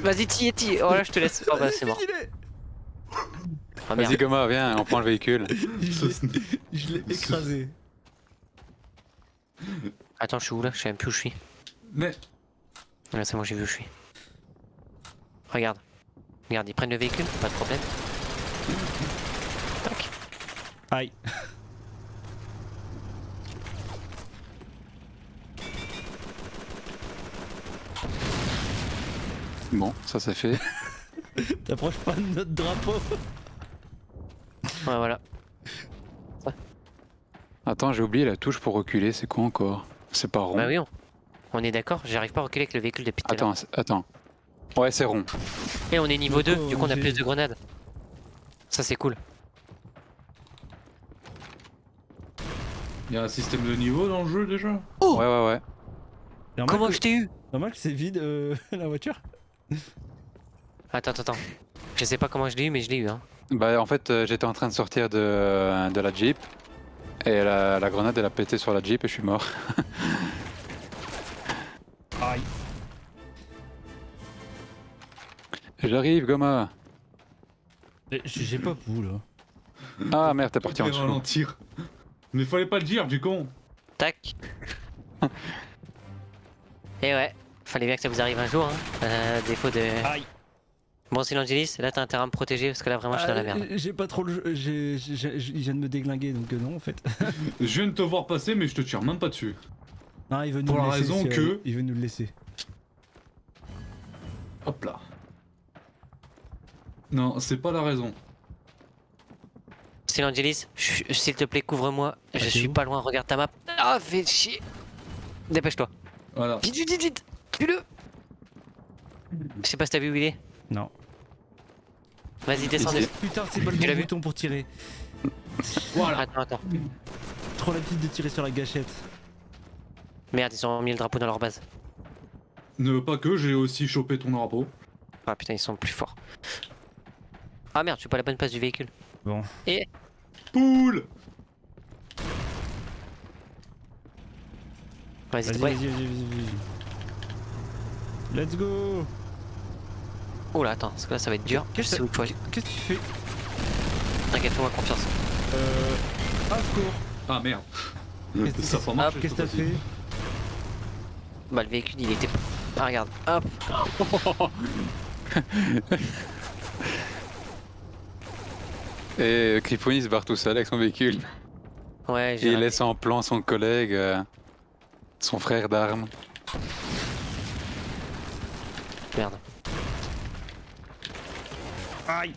Vas-y, tire. Oh là, je te laisse. Oh bah, c'est mort. Oh, Vas-y merde. Goma, viens, on prend le véhicule. Je l'ai écrasé. Attends, je suis où là? Je sais même plus où je suis. Mais Ouais, c'est moi, j'ai vu où je suis. Regarde. Regarde, ils prennent le véhicule, pas de problème. Tac. Aïe. Bon, ça c'est fait. T'approches pas de notre drapeau. Ouais, voilà. Attends, j'ai oublié la touche pour reculer, c'est quoi encore? C'est pas rond. Bah oui, on est d'accord, j'arrive pas à reculer avec le véhicule depuis tout à l'heure. Attends. Ouais, c'est rond. Et on est niveau 2, Pourquoi du coup on a j'ai- plus de grenades. Ça c'est cool. il y a un système de niveau dans le jeu déjà. Oh Ouais. Normal Comment que- je t'ai eu? Normal que c'est vide la voiture. Attends. Je sais pas comment je l'ai eu, mais je l'ai eu hein. Bah en fait, j'étais en train de sortir de la Jeep. Et la grenade elle a pété sur la Jeep et je suis mort. Aïe. J'arrive Goma. J'ai pas vous là. Ah merde, t'es parti en Faut dessous. ralentir. Mais fallait pas le dire, du con. Tac. Et ouais, fallait bien que ça vous arrive un jour hein. Défaut de... Aïe. Bon Silangelis, là t'as intérêt à me protéger parce que là vraiment je suis dans la merde. J'ai pas trop le jeu. Il vient de me déglinguer donc non en fait. Je viens de te voir passer, mais je te tire même pas dessus. Non, il veut nous Pour le la laisser. raison que- Il veut nous le laisser. Hop là. Non, c'est pas la raison. Silangelis, s'il te plaît couvre-moi, je t'es suis où pas loin, regarde ta map. Ah fais chier. Dépêche-toi. Voilà. Vite. Tue-le. Je sais pas si t'as vu où il est. Non. Vas-y descends. Putain, c'est pas le Tu l'as bon vu bouton pour tirer. Voilà. Attends. Trop l'habitude de tirer sur la gâchette. Merde, ils ont mis le drapeau dans leur base. Ne pas que, j'ai aussi chopé ton drapeau. Ah putain, ils sont plus forts. Ah merde, je suis pas à la bonne place du véhicule. Bon. Et Poule. vas-y, Vas-y, ouais. vas-y. Let's go. Oh là, attends, parce que là ça va être dur. Je Qu'est-ce sais où il faut aller. que tu fais? T'inquiète, fais-moi confiance. Ah, secours. Ah merde. Qu'est-ce- Ça a pas marché. Qu'est-ce que t'as cette fois-ci. fait? Bah le véhicule il était... Ah regarde, hop. Et Criponi se barre tout seul avec son véhicule. Ouais, Et j'ai il raté. laisse en plan son collègue, son frère d'armes. Merde. Aïe.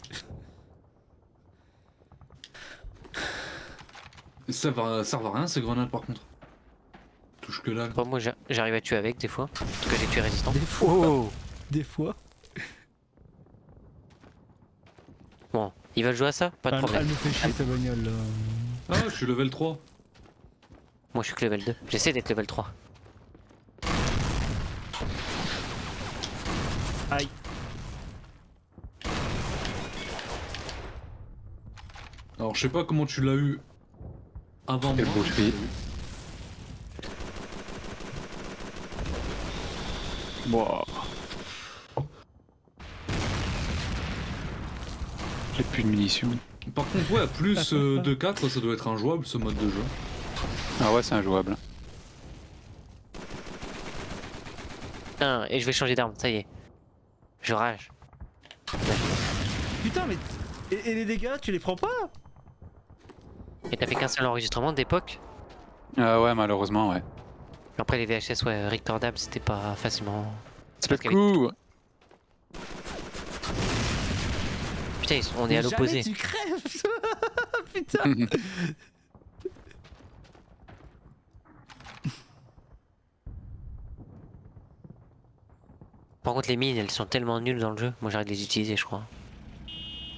Ça va rien ces grenades par contre. Touche que là. Bon, moi j'arrive à tuer avec des fois. En tout cas j'ai tué résistant. Des fois. Oh. Des fois. Bon, ils veulent jouer à ça? Pas de Elle problème. me fait chier sa bagnole là. Ah, je suis level 3. Moi je suis que level 2. J'essaie d'être level 3. Aïe. Alors je sais pas comment tu l'as eu avant moi. Quelle boucherie. Wow. J'ai plus de munitions. Par contre, ouais, plus de 4, ça doit être injouable ce mode de jeu. Ah ouais, c'est injouable. Putain, et je vais changer d'arme, ça y est. Je rage. Putain, mais. Et les dégâts, tu les prends pas? Et t'as fait qu'un seul enregistrement d'époque? Ah ouais, malheureusement, ouais. Après les VHS, ouais, recordables, c'était pas facilement... C'est parce pas qu'il y avait- cool. Putain, on est à Mais l'opposé. jamais tu crèves. Putain. Par contre, les mines, elles sont tellement nulles dans le jeu. Moi, j'arrête de les utiliser, je crois.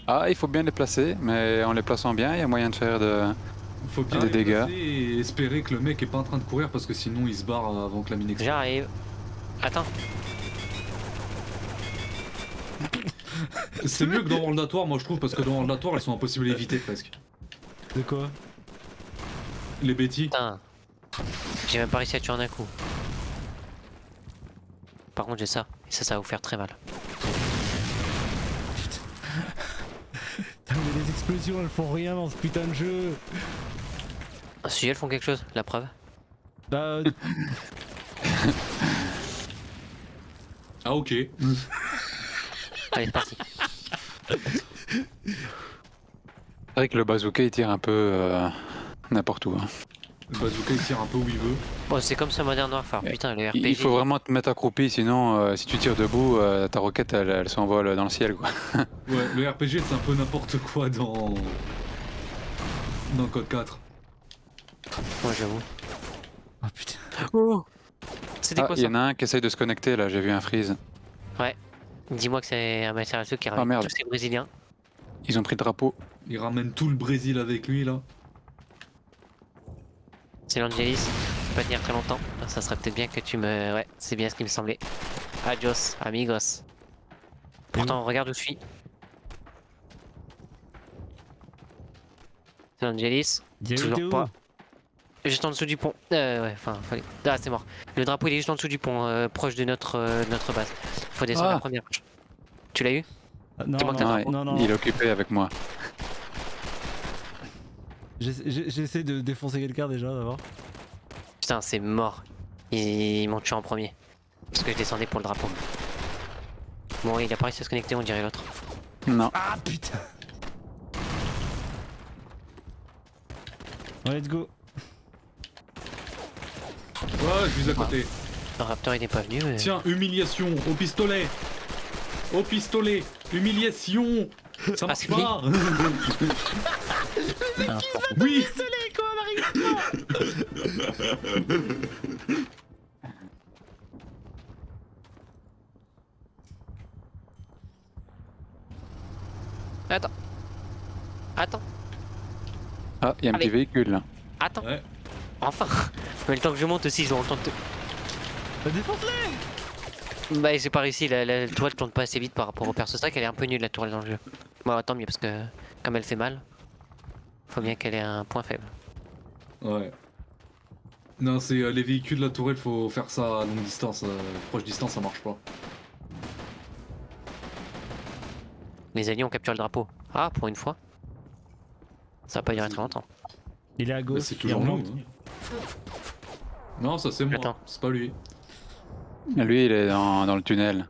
Ah, il faut bien les placer, mais en les plaçant bien, il y a moyen de faire de... Faut bien Des les dégâts. placer et espérer que le mec est pas en train de courir parce que sinon il se barre avant que la mine explose. J'arrive. Attends. C'est mieux que dans World at War, moi je trouve, parce que dans World at War elles sont impossibles à éviter presque. De quoi? Les Betty. Putain. J'ai même pas réussi à tuer en un coup. Par contre j'ai ça, et ça va vous faire très mal. Putain, mais les explosions elles font rien dans ce putain de jeu. Ah, si elles font quelque chose, la preuve. Bah. Ah ok. Allez c'est parti. C'est vrai que le bazooka il tire un peu n'importe où. Hein. Le bazooka il tire un peu où il veut. Bon c'est comme ce Modern Warfare, putain le RPG. Il faut vraiment te mettre accroupi, sinon si tu tires debout, ta roquette elle s'envole dans le ciel quoi. Ouais, le RPG c'est un peu n'importe quoi dans Code 4. Moi j'avoue. Oh putain. Oh c'était Ah, quoi il y ça? en a un qui essaye de se connecter là, j'ai vu un freeze. Ouais. Dis-moi que c'est un matériel qui Ah, ramène merde. tous ces Brésiliens. Ils ont pris le drapeau. Il ramène tout le Brésil avec lui là. C'est l'Angelis, je peux pas tenir très longtemps. Ça serait peut-être bien que tu me... Ouais, c'est bien ce qui me semblait. Adios, amigos. Pourtant, regarde où je suis. C'est l'Angelis, toujours pas. Juste en dessous du pont. Ouais, enfin, fallait... Ah, c'est mort. Le drapeau, il est juste en dessous du pont, proche de notre base. Faut descendre la première marche. Tu l'as eu? Non, C'est moi que Ah, non, non. il est occupé avec moi. J'essaie de défoncer quelqu'un déjà d'abord. Putain, c'est mort. Ils m'ont tué en premier. Parce que je descendais pour le drapeau. Bon, il a pas réussi à se connecter, on dirait l'autre. Non. Ah putain. Bon, let's go. Ouais, je suis à côté. Le Raptor il n'est pas venu. Mais... Tiens, humiliation au pistolet. Au pistolet. Humiliation. Ça marche c'est pas. Ah, Oui. Attends. Attends. Ah, il y a un Allez. petit véhicule là. Attends. Ouais. Enfin. Mais le temps que je monte aussi, ils ont le temps de te... Bah, défonce-les. Bah j'ai pas réussi, la tourelle tourne pas assez vite par rapport au perso. C'est vrai qu'elle est un peu nulle la tourelle dans le jeu. Bon tant mieux parce que comme elle fait mal, faut bien qu'elle ait un point faible. Ouais. Non, c'est les véhicules de la tourelle, faut faire ça à longue distance. Proche distance, ça marche pas. Les alliés ont capturé le drapeau. Ah pour une fois. Ça va pas durer très longtemps. Il est à Bah, gauche. c'est il toujours nous. remonte. Hein. Non, ça c'est moi. Attends. C'est pas lui. Lui il est dans le tunnel.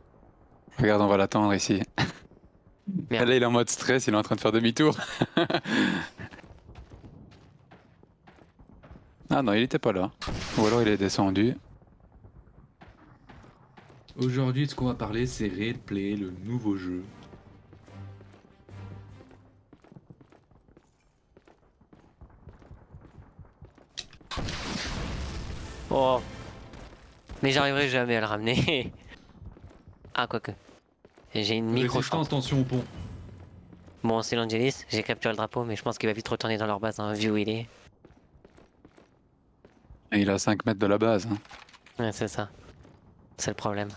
Regarde, on va l'attendre ici. Merde. Là il est en mode stress, il est en train de faire demi-tour. Ah non, il était pas là. Ou alors il est descendu. Aujourd'hui, de ce qu'on va parler, c'est Red Play, le nouveau jeu. Oh. Mais j'arriverai jamais à le ramener. Ah quoique. J'ai une micro Résistance, attention au pont. Bon c'est l'Angelis, j'ai capturé le drapeau mais je pense qu'il va vite retourner dans leur base hein, vu où il est. Et il est à 5 mètres de la base. Hein. Ouais c'est ça. C'est le problème.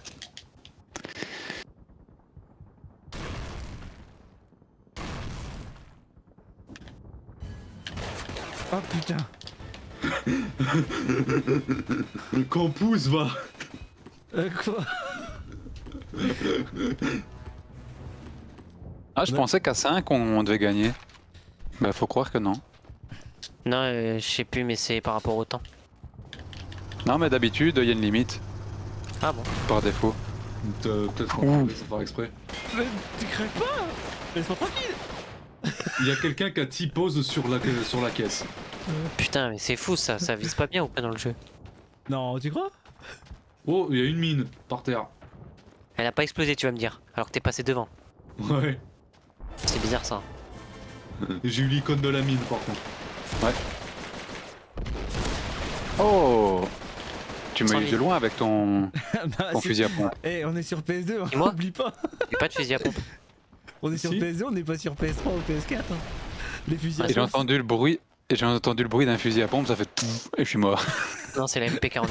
Oh putain. Campus va. Quoi? Ah, je Ouais. pensais qu'à 5 on devait gagner. Bah faut croire que non. Non je sais plus mais c'est par rapport au temps. Non mais d'habitude il y a une limite, Ah bon. par défaut. Peut-être qu'on va faire exprès. Mais tu crèves pas. Laisse-moi tranquille. Il y a quelqu'un qui a T-pose sur la caisse. Putain mais c'est fou ça, ça vise pas bien ou pas dans le jeu. Non, tu crois? Oh, il y a une mine par terre. Elle a pas explosé tu vas me dire, alors que t'es passé devant. Ouais. C'est bizarre ça. J'ai eu l'icône de la mine par contre. Oh, tu Sans m'as eu de loin avec ton Bah, c'est- fusil à pompe. Eh, on est sur PS2, Et moi oublie pas. J'ai pas de fusil à pompe. On est sur Si. PS2, on n'est pas sur PS3 ou PS4. hein. Les fusils à Ah, Et j'ai pompe, entendu le bruit. Et j'ai entendu le bruit d'un fusil à pompe, ça fait pouf, et je suis mort. Non c'est la MP44.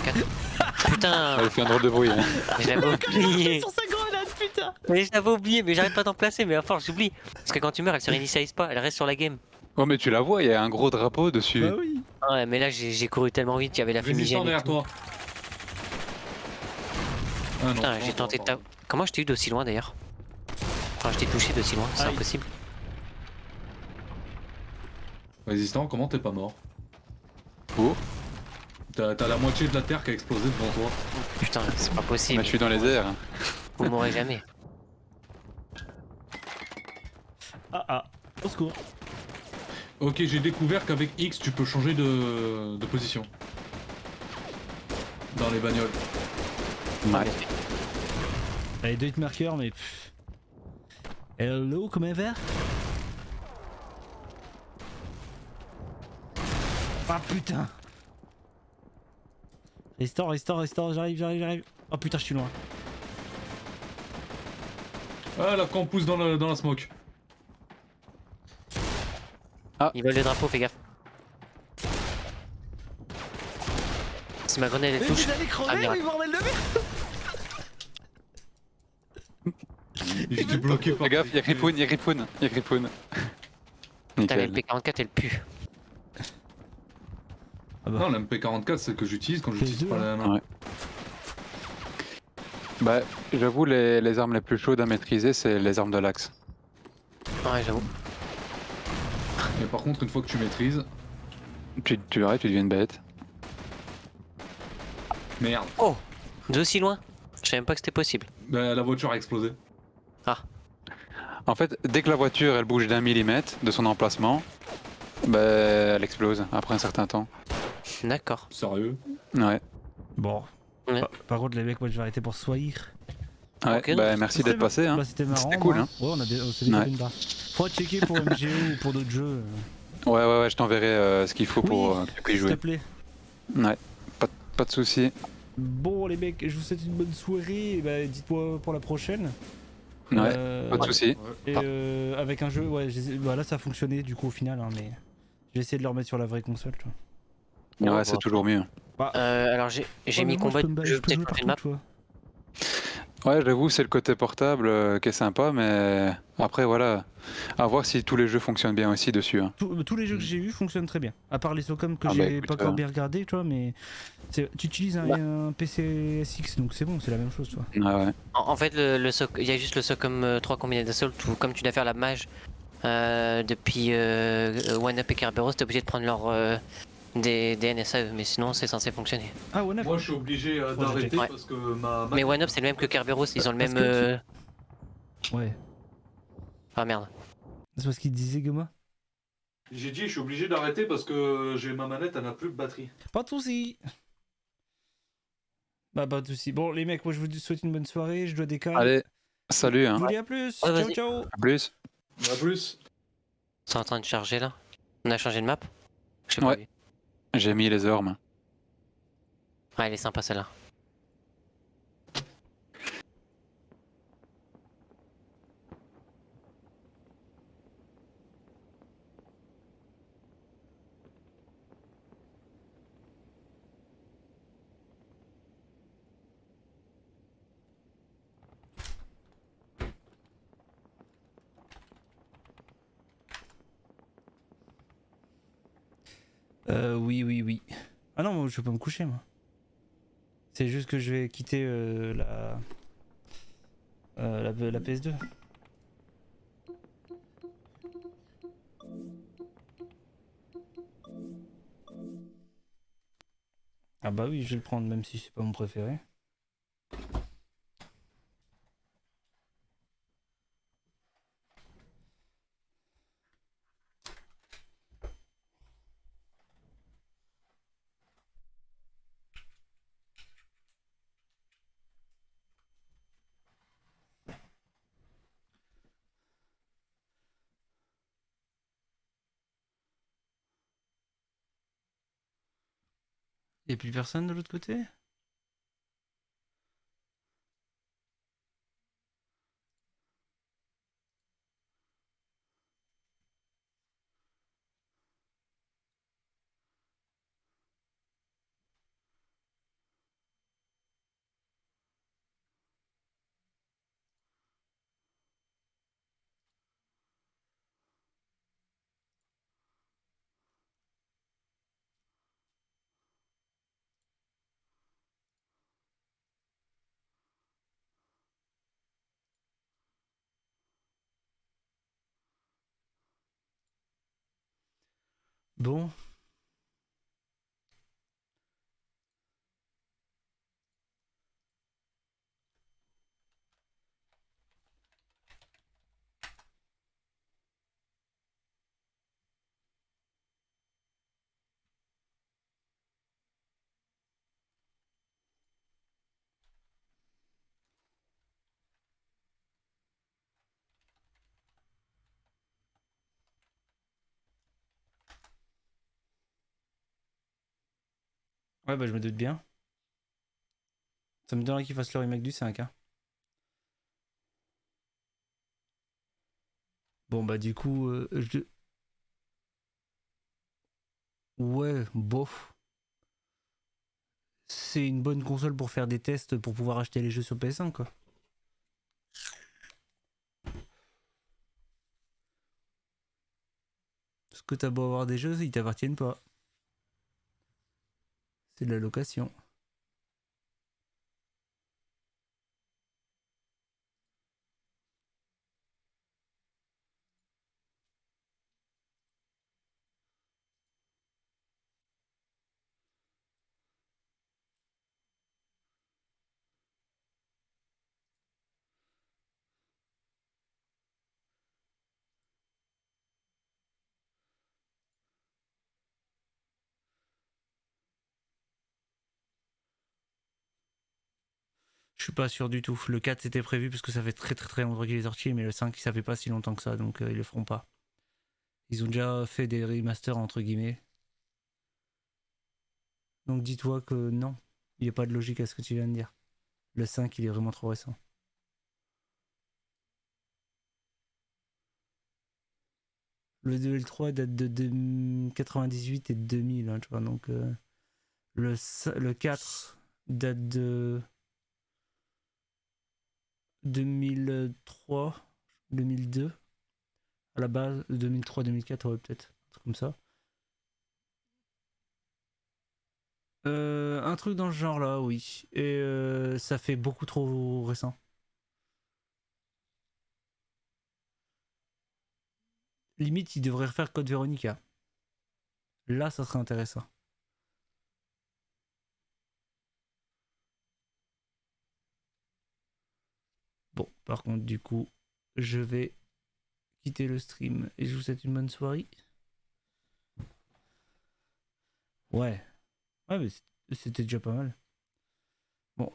Putain Ça fait un drôle de bruit. Hein. mais j'avais oublié. sur sa grenade, putain. Mais j'avais oublié, mais j'arrête pas d'en placer, mais à force j'oublie. Parce que quand tu meurs, elle se réinitialise pas, elle reste sur la game. Oh mais tu la vois, il y a un gros drapeau dessus. Bah oui. Ouais, mais là j'ai couru tellement vite, il y avait la Résistant fumigène. et derrière tout. toi. Ah non, Putain, pas j'ai encore, tenté de pardon. Comment je t'ai eu d'aussi loin d'ailleurs? Enfin, je t'ai touché d'aussi loin, c'est Aïe. impossible. Résistant, comment t'es pas mort? Oh, T'as la moitié de la terre qui a explosé devant toi. Putain, c'est pas mais possible. je suis dans les airs. Vous mourrez jamais. Ah ah, au secours. Ok, j'ai découvert qu'avec X, tu peux changer de position. Dans les bagnoles. Ouais. Allez, deux hitmarkers, mais. Hello, comme un verre. Ah putain. Restore, j'arrive. Oh putain, je suis loin. Ah, la camp pousse dans la smoke. Ils veulent le drapeau, fais gaffe. Si ma grenade elle Mais touche. vous allez Ah, crever, merde. oui, bordel de merde. J'étais bloqué par. Fais gaffe, y'a Gripoon. Putain, la Nickel. LP44 elle pue. Ah bah. Non, la MP44, c'est celle que j'utilise quand j'utilise PS2, pas la main. Ouais. Bah, j'avoue, les armes les plus chaudes à maîtriser, c'est les armes de l'axe. Ouais, j'avoue. Mais par contre, une fois que tu maîtrises. Tu verras, tu deviens une bête. Merde. Oh, d'aussi loin. Je savais même pas que c'était possible. Bah, la voiture a explosé. En fait, dès que la voiture elle bouge d'1 millimètre de son emplacement, bah, elle explose après un certain temps. D'accord. Sérieux? Ouais. Bon. Ouais. Par contre, les mecs, moi je vais arrêter pour soigir. Ouais, Ok, bah non, merci C'était d'être passé. Hein. Bah, c'était marrant. C'était cool. moi. Hein. Ouais, on s'est déjà Ouais. fait une barre. Faudra checker pour MGO ou pour d'autres jeux. Ouais, je t'enverrai ce qu'il faut pour que tu puisses s'il te jouer. plaît. Ouais, pas de soucis. Bon, les mecs, je vous souhaite une bonne soirée. Et bah, dites-moi pour la prochaine. Ouais, pas de Ouais. soucis. Et avec un jeu, ouais, bah là ça a fonctionné du coup au final, hein, mais je vais essayer de le remettre sur la vraie console, tu vois. Ouais, c'est toujours mieux. Bah, Alors j'ai ouais, mis mais moi, combat. je Je vais peux jouer peut-être changer de map. partout, tu vois. Ouais, j'avoue, c'est le côté portable qui est sympa, mais après, voilà, à voir si tous les jeux fonctionnent bien aussi dessus. Hein. Tous les jeux que j'ai vus fonctionnent très bien. À part les SOCOM que Ah bah, j'ai écoute, pas encore bien regardé, tu vois, mais tu utilises Bah. un PC SX, donc c'est bon, c'est la même chose, tu vois. Ouais. En fait, il y a juste le SOCOM 3 combiné d'assault où, comme tu dois faire la mage depuis One Up et Kerberos, t'es obligé de prendre leur des NSAE, mais sinon c'est censé fonctionner. Ah, ouais, Moi, je suis obligé d'arrêter Ouais. parce que ma. Mais One Up c'est le même que Kerberos, ils ont le Parce même. que Ouais, Ah merde. c'est parce qu'il disait Goma. J'ai dit, je suis obligé d'arrêter parce que j'ai ma manette, elle n'a plus de batterie. Pas de soucis. Bah, pas de soucis. Bon, les mecs, moi je vous souhaite une bonne soirée, je dois décaler. Allez, salut, hein. Je vous dis à plus. Ouais, Ciao, vas-y. ciao. À plus. A plus. C'est en train de charger là. On a changé de map. Je sais Ouais. pas vu. J'ai mis les ormes. Ouais, elle est sympa celle-là. Oui. Ah non, moi je peux pas me coucher, moi. C'est juste que je vais quitter la PS2. Ah bah oui, je vais le prendre même si c'est pas mon préféré. Y'a plus personne de l'autre côté? Bon. Ouais, bah je me doute bien. Ça me donnerait qu'il fasse le remake du 5, hein. Bon, bah du coup, ouais, bof. C'est une bonne console pour faire des tests pour pouvoir acheter les jeux sur PS5, quoi. Parce que t'as beau avoir des jeux, ils t'appartiennent pas. C'est de la location. Je suis pas sûr du tout. Le 4 c'était prévu parce que ça fait très longtemps qu'il est sorti, mais le 5 ça fait pas si longtemps que ça, donc ils le feront pas. Ils ont déjà fait des remasters entre guillemets. Donc dis-toi que non, il n'y a pas de logique à ce que tu viens de dire. Le 5 il est vraiment trop récent. Le 2 et le 3 datent de 98 et de 2000, hein, tu vois, donc le 4 date de 2003, 2002, à la base, 2003-2004, ouais, peut-être, un truc comme ça. Un truc dans ce genre-là, oui. Et ça fait beaucoup trop récent. Limite, il devrait refaire Code Veronica. Là, ça serait intéressant. Bon, par contre, du coup, je vais quitter le stream et je vous souhaite une bonne soirée. Ouais. Ouais, mais c'était déjà pas mal. Bon,